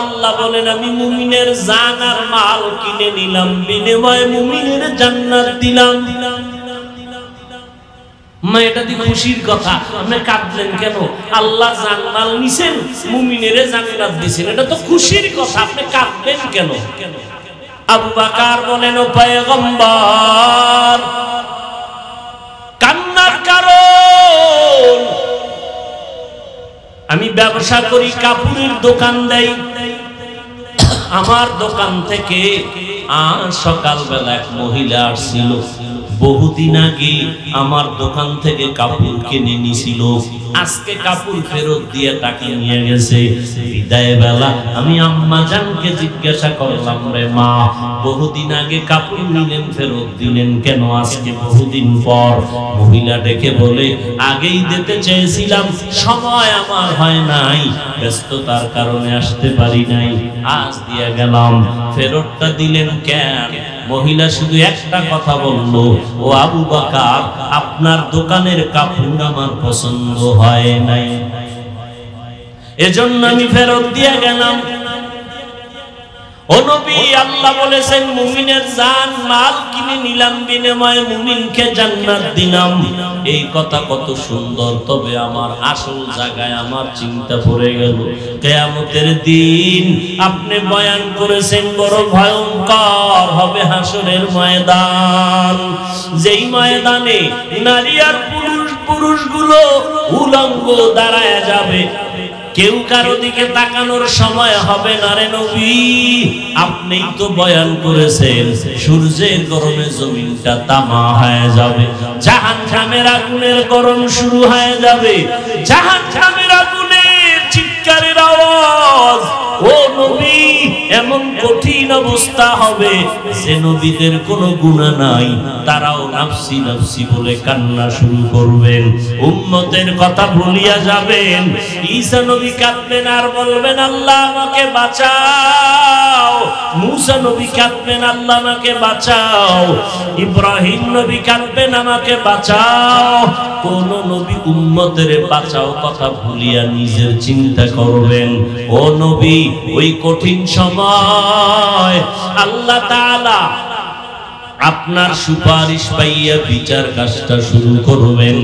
আল্লাহ বলেন আমি মুমিনের জান আর মাল কিনে নিলাম, বিনিময়ে মুমিনের জান্নাত দিলাম। এটা দি খুশির কথা, আপনি কাঁদলেন কেন? আল্লাহ জান্নাত নিছেন, মুমিনের জান্নাত দিবেন, এটা তো খুশির কথা, আপনি কাঁদলেন কেন? আবু বকর বলেন, ও পয়গম্বর, কান্নার কারণ আমি ব্যবসা করি, কাপড়ের দোকান দেই। আমার দোকান থেকে সকালবেলা এক মহিলা আসছিল, বহুদিন আগে আমার দোকান থেকে কাপড় কিনে নিছিল, আজকে কাপড় ফেরত দিয়ে টাকা নিয়ে গেছে। বিদায় বেলা আমি আম্মা জানকে জিজ্ঞাসা করলাম, রে মা, বহুদিন আগে কাপড় নিলেন, ফেরত দিলেন কেন আজকে বহুদিন পর? মহিলা ডেকে বলে, আগেই দিতে চেয়েছিলাম, সময় আমার হয় নাই, ব্যস্ততার কারণে আসতে পারি নাই, আজ দিয়ে গেলাম। ফেরতটা দিলেন কেন? মহিলা শুধু একটা কথা বলল, ও আবু বকর, আপনার দোকানের কাপড় আমার পছন্দ হয় নাই, এজন্য আমি ফেরত দিয়ে গেলাম। ও নবী, আল্লাহ বলেছেন মুমিনের জান মাল কিনে নিলাম, বিনিময়ে মুমিনকে জান্নাত দিলাম। এই কথা কত সুন্দর, তবে আমার আসল জায়গায় আমার চিন্তা পড়ে গেল। কিয়ামতের দিন আপনি বয়ান করেছেন বড় ভয়ঙ্কর হবে হাসরের ময়দান, যেই ময়দানে নারী আর পুরুষগুলো উলঙ্গ দাঁড়ায় যাবে। কেউ কারো দিকে তাকানোর সময় হবে না রে নবী। আপনিই তো বয়ান করেছেন সূর্যের গরমে জমিনটা তামা হয়ে যাবে, জাহান্নামের আগুনের গরম শুরু হয়ে যাবে, জাহান্নামের আগুনের চিৎকারের আওয়াজ। ও নবী, এমন কঠিন অবস্থা হবে যে নবীদের কোনো গুনাহ নাই, তারাও নাফসি নাফসি বলে কান্না শুরু করবেন, উম্মতের কথা ভুলিয়া যাবেন। ঈসা নবী কাঁদবেন আর বলবেন আল্লাহ আমাকে বাঁচাও। মুসা নবী কাঁদবেন আল্লাহ আমাকে বাঁচাও। ইব্রাহিম নবী কাঁদবেন আমাকে বাঁচাও। কোন নবী উম্মতের বাঁচাও কথা ভুলিয়া নিজের চিন্তা করবেন। ও নবী, ওই কঠিন সময় আল্লাহ তাআলা আপনার সুপারিশ পাইয়া বিচার কাজটা শুরু করবেন।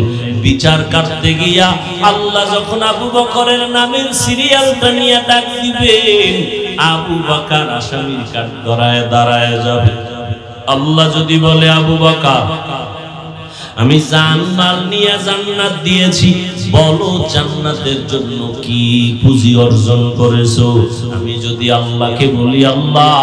বিচার কাটতে গিয়া আল্লাহ যখন আবু বকরের নামের সিরিয়ালটা নিয়ে ডাক দিবেন, আবু বকর আসামির কাঠ গড়ায় দাঁড়ায় যাবে। আল্লাহ যদি বলে আবু বকর আমি জান্নাত নিয়ে জান্নাত দিয়েছি, বলো জান্নাতের জন্য কি পুঁজি অর্জন করেছো। আমি যদি আল্লাহকে বলি আল্লাহ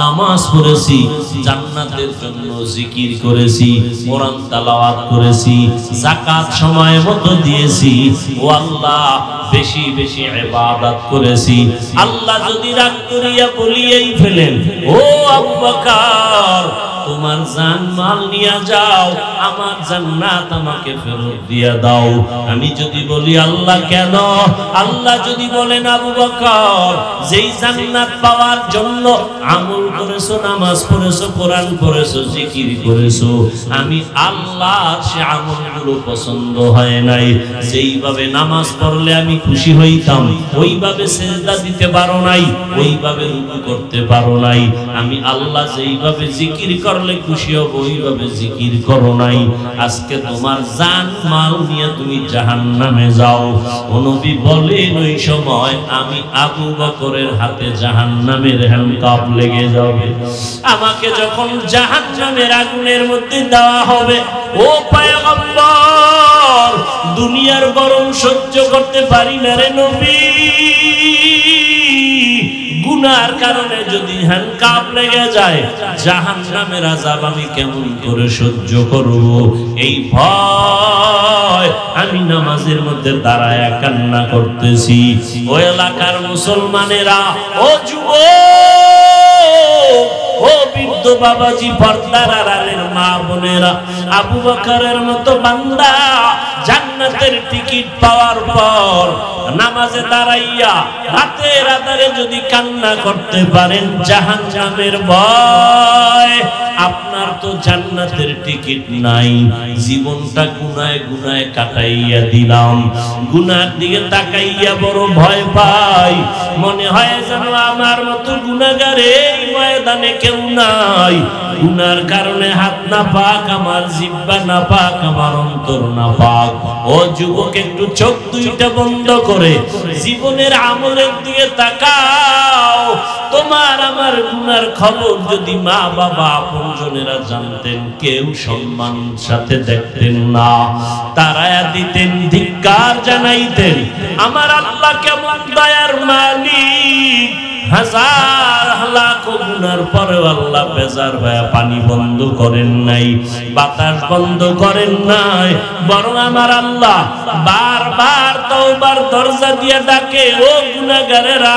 নামাজ পড়েছি, জান্নাতের জন্য জিকির করেছি, কোরআন তেলাওয়াত করেছি, যাকাত সময় মতো দিয়েছি, ও আল্লাহ বেশি বেশি ইবাদত করেছি, আল্লাহ যদি রাগ করিয়া বলিয়েই ফেলেন ও আবু বকর তোমার জান মাল নিয়ে যাও, আমার জান্নাত আমাকে ফেরত দিয়া দাও। আমি যদি বলি আল্লাহ কেন, আল্লাহ যদি বলেন আবু বকর যেই জান্নাত পাওয়ার জন্য আমল করেছো, নামাজ পড়েছো, কোরআন পড়েছো, জিকির করেছো, আমি আল্লাহর সে আমলগুলো পছন্দ হয় নাই। যেইভাবে নামাজ পড়লে আমি খুশি হইতাম ওইভাবে সিজদা দিতে পারো নাই, ওইভাবে রুকু করতে পারো নাই। আমি আল্লাহ যেইভাবে জিকির করলে খুশি হব ওইভাবে জিকির করো নাই। আজকে তোমার জান মাল নিয়ে তুমি জাহান্নামে যাও। ও নবী বলেন ওই সময় আমি আবু বকরের হাতে জাহান্নামের হ্যান্ডকাপ লেগে যাবে। আমাকে যখন জাহান্নামের আগুনের মধ্যে দেওয়া হবে, ও পয়গম্বর দুনিয়ার গরম সহ্য করতে পারি না রে নবী, গুনার কারণে যদি হ্যান্ডকাপ লেগে যায় জাহান্নামের আযাব আমি কেমন করে সহ্য করব। এই ভয় আমি নামাজের মধ্যে দাঁড়ায় কান্না করতেছি। ও এলাকার মুসলমানেরা, ও যুবক, ও বৃদ্ধ বাবাজি, পর্দার আড়ালের মা বোনেরা, আবু বকরের মতো বান্দা জান্নাতের টিকিট পাওয়ার পর নামাজে দাঁড়াইয়া রাতের আধারে যদি কান্না করতে পারেন জাহান্নামের ভয়, আপনার তো জান্নাতের টিকিট নাই। জীবনটা গুনায় গুনায় কাটাইয়া দিলাম, গুনার দিকে তাকাইয়া বড় ভয় পাই, মনে হয় যেন আমার মতো গুনাহগার এই ময়দানে কেউ নাই। গুনার কারণে হাত না পাক, আমার জিহ্বা না পাক, আমার অন্তর না পাক। ও যুবক, একটু চোখ দুইটা বন্ধ করে জীবনের আমলের দিকে তাকাও। তোমার আমার গুনার খবর যদি মা বাবা আপনজনেরা জানতেন, কেউ সম্মান সাথে দেখতেন না, তারায়া দিতেন, ধিক্কার জানাইতেন। আমার আল্লাহ কেমন দয়ার মালিক, হাজার লাখ গুনার পরেও আল্লাহ বেজার হয়ে পানি বন্ধ করেন নাই, বাতাস বন্ধ করেন নাই, বরং আমার আল্লাহ বারবার তওবার দরজা দিয়ে ডাকে, ও গুনাহগারেরা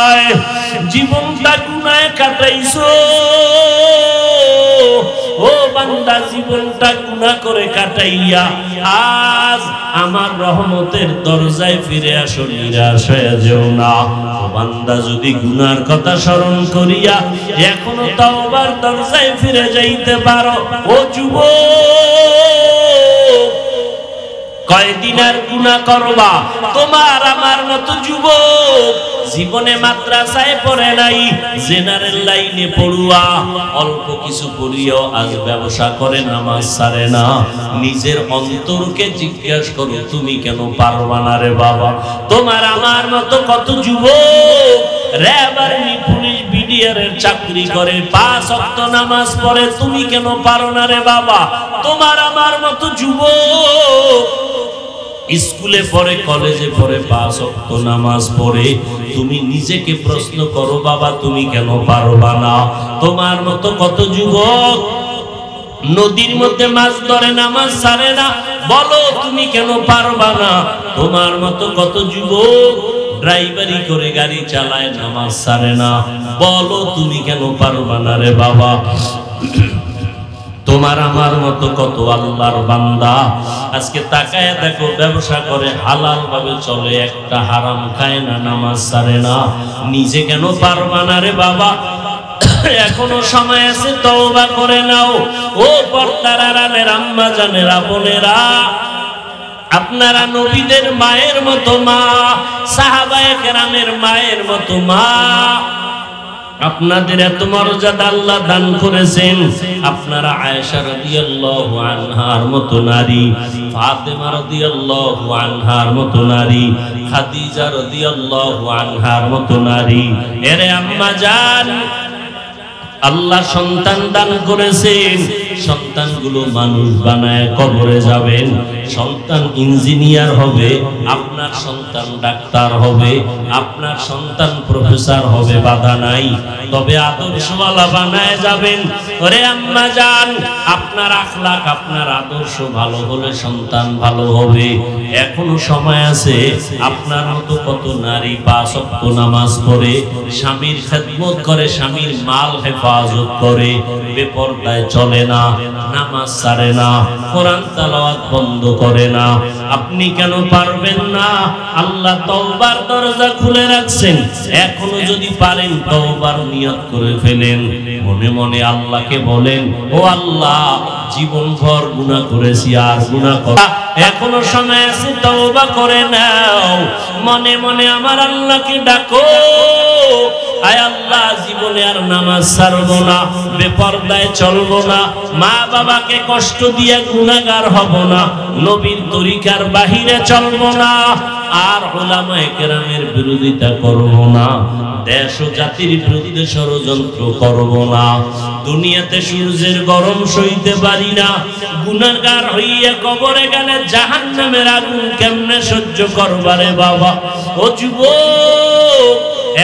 আয়। জীবনটা গুনায় কাটাইছো, ও বান্দা জীবনটা গুনাহ করে কাটাইয়া আজ আমার রহমতের দরজায় ফিরে আসো, নিরাশ হয়ে যেও না। ও বান্দা যদি গুনার কথা স্মরণ করিয়া এখনো তওবার দরজায় ফিরে যাইতে পারো, ও যুবক কয়দিন আর গুনাহ করবা? তোমার আমার মতো যুবক জীবনে মাদ্রাসায় পড়ে নাই, জেনারেল লাইনে পড়ুয়া, অল্প কিছু পড়িয়াও আজ ব্যবসা করে, নামাজ ছাড়ে না। নিজের অন্তরকে জিজ্ঞাসা করো, তুমি কেন পারবা না রে বাবা? তোমার আমার মতো কত যুবক র‍্যাব আর্মি পুলিশ বিডিআরের চাকরি করে, 5 ওয়াক্ত নামাজ পড়ে, তুমি কেন পারো না রে বাবা? তোমার আমার মতো যুবক স্কুলে পড়ে, কলেজে পড়ে, 5 ওয়াক্ত নামাজ পড়ে, তুমি নিজেকে প্রশ্ন করো বাবা তুমি কেন পারবা না? তোমার মতো কত যুবক নদীর মধ্যে মাছ ধরে নামাজ ছাড়ে না, বলো তুমি কেন পারবা না? তোমার মতো কত যুবক ড্রাইভারি করে গাড়ি চালায় নামাজ ছাড়ে না, বলো তুমি কেন পারবা না রে বাবা? তোমার আমার মতো কত আল্লাহর বান্দা আজকে তাকায় দেখো, ব্যবসা করে হালাল ভাবে চলে, একটা হারাম খায় না, নামাজ ছাড়ে না, নিজে কেন পারবা না রে বাবা? এখনো সময় আছে, তওবা করে নাও। ও পর্দার আড়ালের আম্মা জানেরা, বোনেরা, আপনারা নবীদের মায়ের মতো মা, সাহাবায়ে কেরামের মায়ের মতো মা, আপনাদের এত মর্যাদা আল্লাহ দান করেছেন। আপনারা আয়েশা রাদিয়াল্লাহু আনহার মতো নারী, ফাতেমা রাদিয়াল্লাহু আনহার মতো নারী, খাদিজা রাদিয়াল্লাহু আনহার মতো নারী। এরে আম্মা জান, আল্লাহ সন্তান দান করেছেন, সন্তানগুলো মানুষ বানায় কবরে যাবেন, সন্তান ইঞ্জিনিয়ার হবে, আপনার সন্তান ডাক্তার হবে, আপনার সন্তান প্রফেসর হবে, বাধা নাই, তবে আদর্শওয়ালা বানায় যাবেন। ওরে আম্মা জান, আপনার আখলাক, আপনার আদর্শ ভালো হলে সন্তান ভালো হবে। এখনো সময় আছে। আপনার মতো কত নারী 5 ওয়াক্ত নামাজ পড়ে, স্বামীর খেদমত করে, স্বামীর মাল হেফাজত করে, বেপরদায় চলে না, নামাজ ছাড়ে না, কোরআন তেলাওয়াত বন্ধ করে না। আপনি কেন পারবেন না? আল্লাহ তওবার দরজা খুলে রাখছেন। এখনো যদি পারেন তওবার নিয়ত করে ফেলেন, মনে মনে আল্লাহকে বলেন, ও আল্লাহ জীবনভর গুনাহ করেছি, আর গুনাহ করা এখনো সময় আছে, তওবা করে নাও। মনে মনে আমার আল্লাহকে ডাকো, আয় আল্লাহ জীবনে আর নামাজ ছাড়বো না, বেপরদায় চলবো না, মা বাবাকে কষ্ট দিয়ে গুনাহগার হব না, নবীর তরিকার বাহিরে চলবো না, আর উলামায়ে কেরামের বিরোধিতা করব না, দেশ ও জাতির বিরুদ্ধে ষড়যন্ত্র করব না। দুনিয়াতে সূর্যের গরম সইতে পারি না, গুনাহগার হইয়া কবরে গেলে জাহান্নামের আগুন কেমনে সহ্য করবারে বাবা? ও যুবক,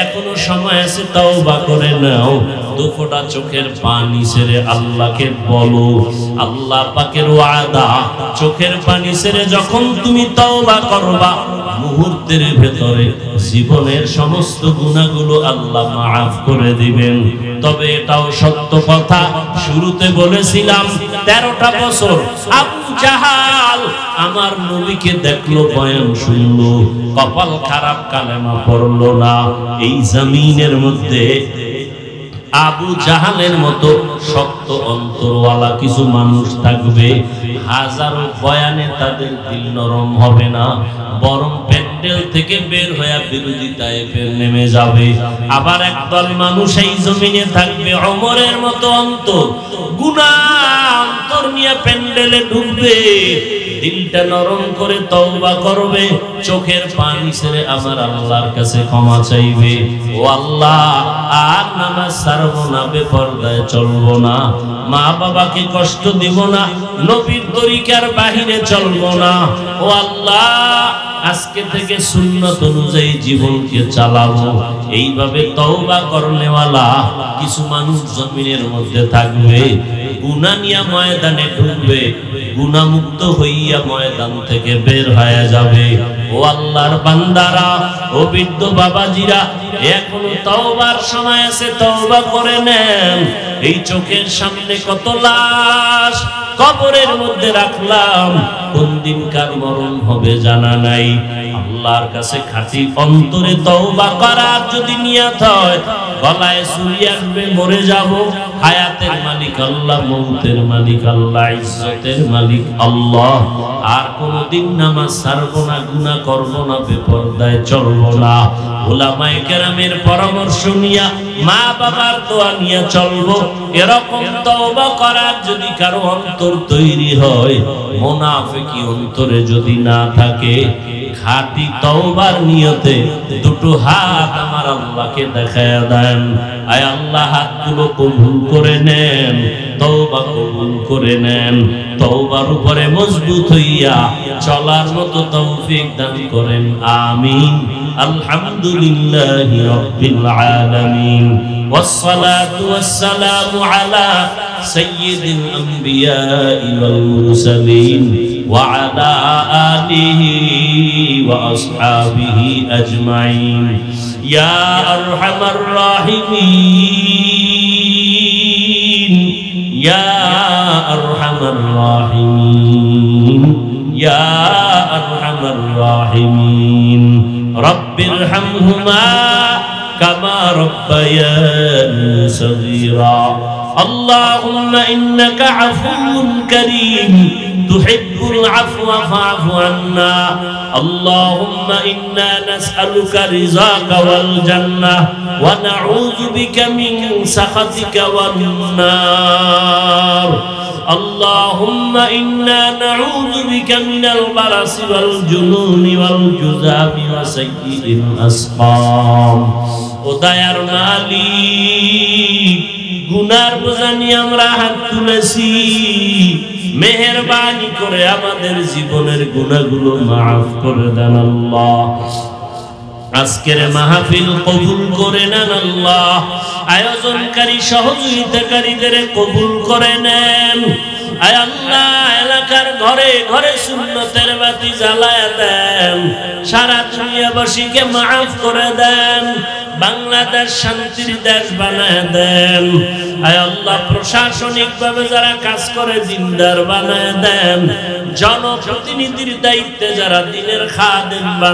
এখনো সময় আছে, তওবা করে নাও। দুফোঁটা চোখের পানি ছেড়ে আল্লাহকে বলো, আল্লাহ পাকের ওয়াদা, চোখের পানি ছেড়ে যখন তুমি তওবা করবা, মুহূর্তের ভেতরে জীবনের সমস্ত গুনাহগুলো আল্লাহ মাফ করে দিবেন। তবে এটাও সত্য কথা, শুরুতে বলেছিলাম 13টা বছর আবু জাহাল আমার নবীকে দেখলো, বয়ান শুনলো, কপাল খারাপ, কালেমা পড়লো না। এই জমিনের মধ্যে আবু জাহালের মতো শক্ত অন্তরওয়ালা কিছু মানুষ থাকবে, হাজারো বয়ানে তাদের দিল নরম হবে না, বরং প্যান্ডেল থেকে বের হয়ে বিরোধিতায় নেমে যাবে। আবার একদল মানুষ এই জমিনে থাকবে, ওমরের মতো অন্তর, গুনাহ অন্তর নিয়ে প্যান্ডেলে ঢুকবে, দিলটা নরম করে তওবা করবে, চোখের পানি ছেড়ে আমার আল্লাহর কাছে ক্ষমা চাইবে। ও আল্লাহ, আর নামাজ ছাড়বো না, বেপরদায় চলবো না, মা বাবাকে কষ্ট দিব না, নবীর তরিকার বাহিরে চলবো না। ও আল্লাহ, আজকে থেকে সুন্নত অনুযায়ী জীবনকে চালাবো। এইভাবে তওবা করনেওয়ালা কিছু মানুষ জমিনের মধ্যে থাকবে, গুনাহ নিয়ে ময়দানে ঢুকবে, গুনাহমুক্ত হইয়া ময়দান থেকে বের হয়ে যাবে। ও আল্লাহর বান্দারা, ও বৃদ্ধ বাবাজিরা, এখনো তওবার সময় আছে, তওবা করে নেন। এই চোখের সামনে কত লাশ কবরের মধ্যে রাখলাম, কোন দিন কার মরণ হবে জানা নাই। আল্লাহর কাছে খাঁটি অন্তরে তওবা করার যদি নিয়ত হয়, গলায় ছুরি আসবে, মরে যাব, হায়াতের মালিক আল্লাহ, মৌতের মালিক আল্লাহ, ইজ্জতের মালিক আল্লাহ, আর কোনদিন নামাজ ছাড়বো না, গুনাহ করবো না, বেপরদায় চলবো না, উলামায়ে কেরামের পরামর্শ নিয়া, মা বাবার দোয়া নিয়ে চলবো। এরকম তওবা করার যদি কারো অন্তর তৈরি হয়, মুনাফিকি অন্তরে যদি না থাকে, খাঁটি তওবার নিয়তে দুটো হাত আমার আল্লাহকে দেখায়া দেন। আয় আল্লাহ, হাতগুলো কবুল করে নেন, তওবা কবুল করে নেন, তওবার উপরে মজবুত হইয়া চলার মতো তৌফিক দান করেন। আমিন। আলহামদুলিল্লাহি রাব্বিল আলামিন, والصلاة والسلام على سيد الأنبياء والمرسلين وعلى آله وأصحابه أجمعين يا أرحم الراحمين يا أرحم الراحمين يا أرحم الراحمين رب ارحمهما كما ربياني صغيرا اللهم إنك عفو كريم تحب العفو فاعف عنا اللهم إنا نسألك رضاك والجنة ونعوذ بك من سخطك والنار اللهم إنا نعوذ بك من البرص والجنون والجذام وسيء الأسقام উদয়ার মালিক গুনার বোঝা নিয়ে আমরা হাত তুলেছি, মেহেরবানি করে আমাদের জীবনের গুনাহগুলো মাফ করে দেন আল্লাহ। আজকের মাহফিল কবুল করে নেন আল্লাহ। আয়োজনকারী সহযোগিতাকারীদের কবুল করে নেন। আয় আল্লাহ, এলাকার ঘরে ঘরে সুন্নতের বাতি জ্বালায়া দেন, সারা দুনিয়াবাসীকে মাফ করে দেন, বাংলাদেশ শান্তির দেশ বানায় দেন। আয় আল্লাহ, প্রশাসনিক ভাবে যারা কাজ করে দিনদার বানায় দেন, জনপ্রতিনিধির দায়িত্বে যারা দিনের খাদেম বানায়